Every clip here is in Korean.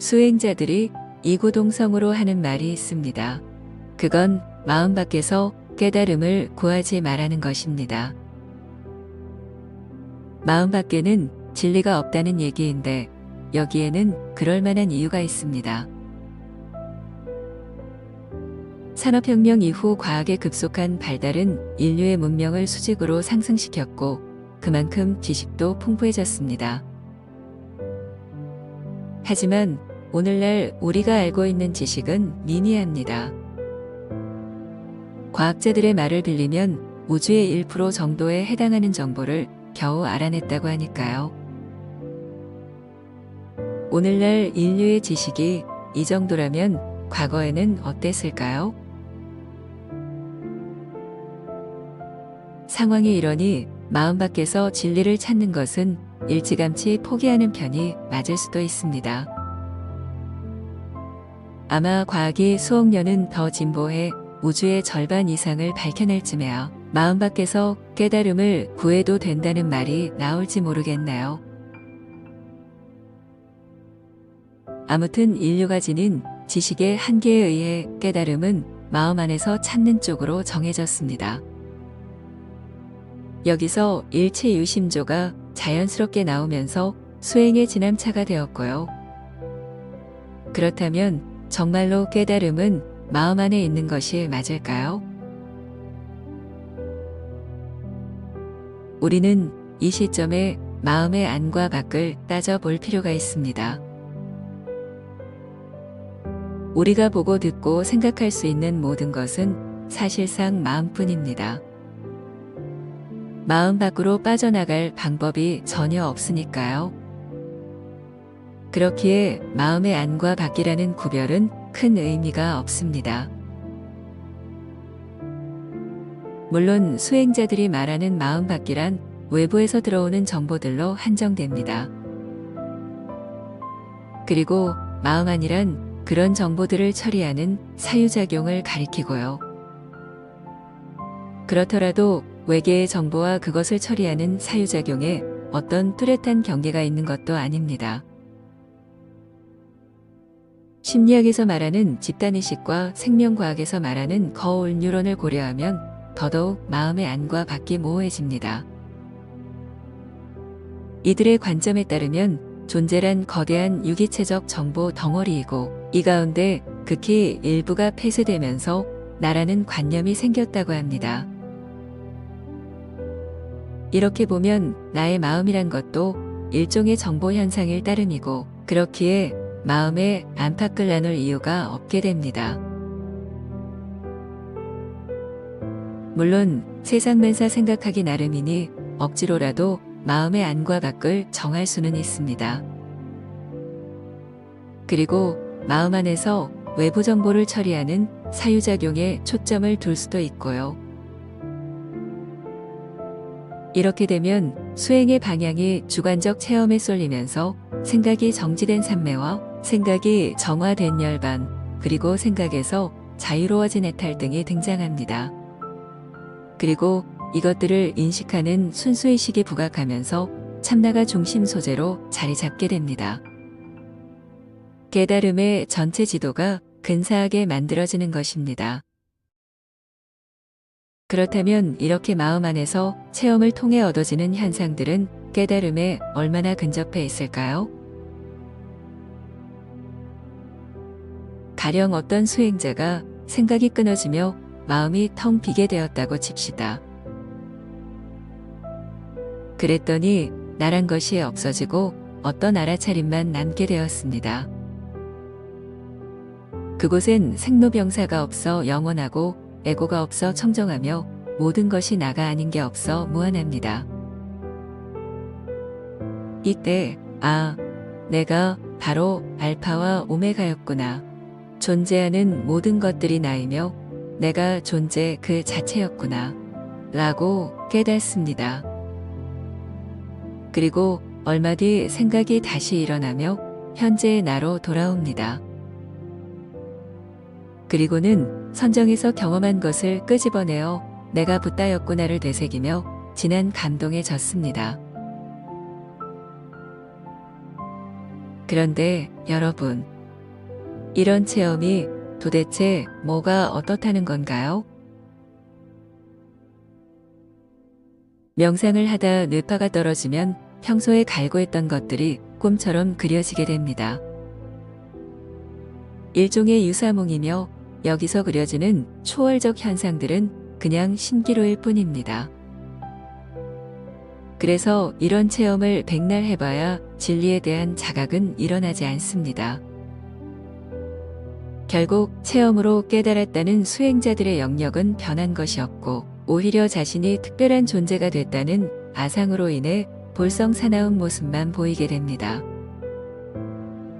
수행자들이 이구동성으로 하는 말이 있습니다. 그건 마음 밖에서 깨달음을 구하지 말라는 것입니다. 마음 밖에는 진리가 없다는 얘기인데 여기에는 그럴 만한 이유가 있습니다. 산업혁명 이후 과학의 급속한 발달은 인류의 문명을 수직으로 상승시켰고 그만큼 지식도 풍부해졌습니다. 하지만 오늘날 우리가 알고 있는 지식은 미미합니다. 과학자들의 말을 빌리면 우주의 1% 정도에 해당하는 정보를 겨우 알아냈다고 하니까요. 오늘날 인류의 지식이 이 정도라면 과거에는 어땠을까요? 상황이 이러니 마음 밖에서 진리를 찾는 것은 일찌감치 포기하는 편이 맞을 수도 있습니다. 아마 과학이 수억 년은 더 진보해 우주의 절반 이상을 밝혀낼 쯤에야 마음 밖에서 깨달음을 구해도 된다는 말이 나올지 모르겠나요? 아무튼 인류가 지닌 지식의 한계에 의해 깨달음은 마음 안에서 찾는 쪽으로 정해졌습니다. 여기서 일체유심조가 자연스럽게 나오면서 수행의 지남차가 되었고요. 그렇다면 정말로 깨달음은 마음 안에 있는 것이 맞을까요? 우리는 이 시점에 마음의 안과 밖을 따져볼 필요가 있습니다. 우리가 보고 듣고 생각할 수 있는 모든 것은 사실상 마음뿐입니다. 마음 밖으로 빠져나갈 방법이 전혀 없으니까요. 그렇기에 마음의 안과 밖이라는 구별은 큰 의미가 없습니다. 물론 수행자들이 말하는 마음 밖이란 외부에서 들어오는 정보들로 한정됩니다. 그리고 마음 안이란 그런 정보들을 처리하는 사유작용을 가리키고요. 그렇더라도 외계의 정보와 그것을 처리하는 사유작용에 어떤 뚜렷한 경계가 있는 것도 아닙니다. 심리학에서 말하는 집단의식과 생명과학에서 말하는 거울 뉴런을 고려하면 더더욱 마음의 안과 밖이 모호해집니다. 이들의 관점에 따르면 존재란 거대한 유기체적 정보 덩어리이고 이 가운데 극히 일부가 폐쇄되면서 나라는 관념이 생겼다고 합니다. 이렇게 보면 나의 마음이란 것도 일종의 정보 현상일 따름이고 그렇기에 마음에 안팎을 나눌 이유가 없게 됩니다. 물론 세상만사 생각하기 나름이니 억지로라도 마음의 안과 밖을 정할 수는 있습니다. 그리고 마음 안에서 외부 정보를 처리하는 사유작용에 초점을 둘 수도 있고요. 이렇게 되면 수행의 방향이 주관적 체험에 쏠리면서 생각이 정지된 삼매와 생각이 정화된 열반, 그리고 생각에서 자유로워진 해탈 등이 등장합니다. 그리고 이것들을 인식하는 순수의식이 부각하면서 참나가 중심 소재로 자리 잡게 됩니다. 깨달음의 전체 지도가 근사하게 만들어지는 것입니다. 그렇다면 이렇게 마음 안에서 체험을 통해 얻어지는 현상들은 깨달음에 얼마나 근접해 있을까요? 가령 어떤 수행자가 생각이 끊어지며 마음이 텅 비게 되었다고 칩시다. 그랬더니 나란 것이 없어지고 어떤 알아차림만 남게 되었습니다. 그곳엔 생로병사가 없어 영원하고 에고가 없어 청정하며 모든 것이 나가 아닌 게 없어 무한합니다. 이때 내가 바로 알파와 오메가였구나. 존재하는 모든 것들이 나이며 내가 존재 그 자체였구나 라고 깨닫습니다. 그리고 얼마 뒤 생각이 다시 일어나며 현재의 나로 돌아옵니다. 그리고는 선정에서 경험한 것을 끄집어내어 내가 붓다였구나를 되새기며 진한 감동에 젖습니다. 그런데 여러분, 이런 체험이 도대체 뭐가 어떻다는 건가요? 명상을 하다 뇌파가 떨어지면 평소에 갈구했던 것들이 꿈처럼 그려지게 됩니다. 일종의 유사몽이며 여기서 그려지는 초월적 현상들은 그냥 신기루일 뿐입니다. 그래서 이런 체험을 백날 해봐야 진리에 대한 자각은 일어나지 않습니다. 결국 체험으로 깨달았다는 수행자들의 영역은 변한 것이 없고 오히려 자신이 특별한 존재가 됐다는 아상으로 인해 볼성 사나운 모습만 보이게 됩니다.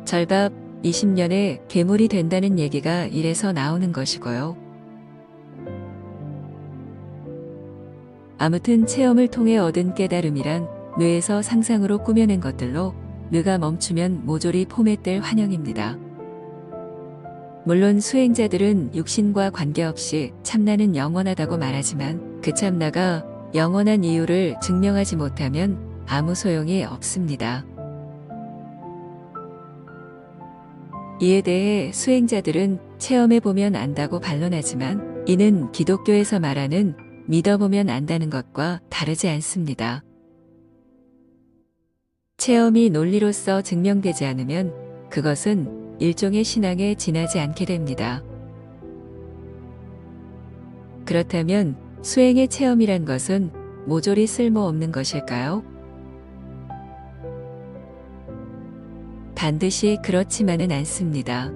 절밥 20년에 괴물이 된다는 얘기가 이래서 나오는 것이고요. 아무튼 체험을 통해 얻은 깨달음이란 뇌에서 상상으로 꾸며낸 것들로 뇌가 멈추면 모조리 포맷될 환영입니다. 물론 수행자들은 육신과 관계없이 참나는 영원하다고 말하지만 그 참나가 영원한 이유를 증명하지 못하면 아무 소용이 없습니다. 이에 대해 수행자들은 체험해보면 안다고 반론하지만 이는 기독교에서 말하는 믿어보면 안다는 것과 다르지 않습니다. 체험이 논리로서 증명되지 않으면 그것은 일종의 신앙에 지나지 않게 됩니다. 그렇다면 수행의 체험이란 것은 모조리 쓸모없는 것일까요? 반드시 그렇지만은 않습니다.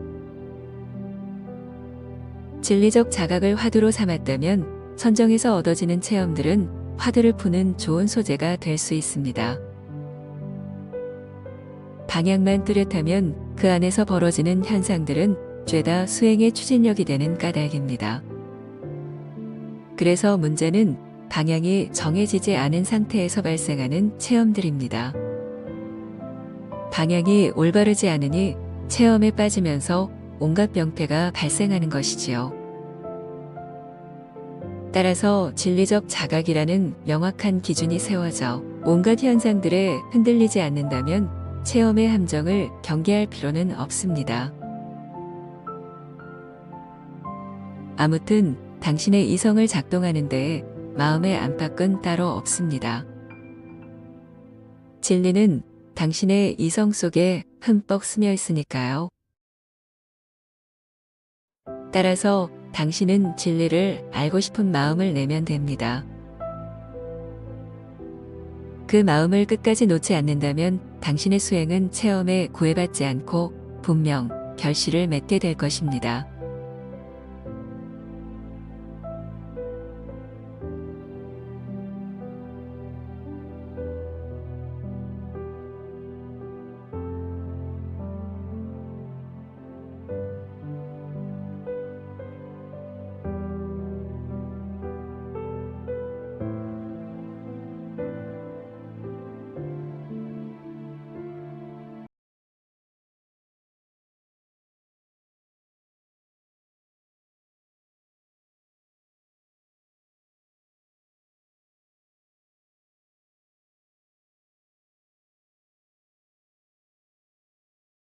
진리적 자각을 화두로 삼았다면 선정에서 얻어지는 체험들은 화두를 푸는 좋은 소재가 될 수 있습니다. 방향만 뚜렷하면 그 안에서 벌어지는 현상들은 죄다 수행의 추진력이 되는 까닭입니다. 그래서 문제는 방향이 정해지지 않은 상태에서 발생하는 체험들입니다. 방향이 올바르지 않으니 체험에 빠지면서 온갖 병폐가 발생하는 것이지요. 따라서 진리적 자각이라는 명확한 기준이 세워져 온갖 현상들에 흔들리지 않는다면 체험의 함정을 경계할 필요는 없습니다. 아무튼 당신의 이성을 작동하는 데에 마음의 안팎은 따로 없습니다. 진리는 당신의 이성 속에 흠뻑 스며 있으니까요. 따라서 당신은 진리를 알고 싶은 마음을 내면 됩니다. 그 마음을 끝까지 놓지 않는다면 당신의 수행은 체험에 구애받지 않고 분명 결실을 맺게 될 것입니다.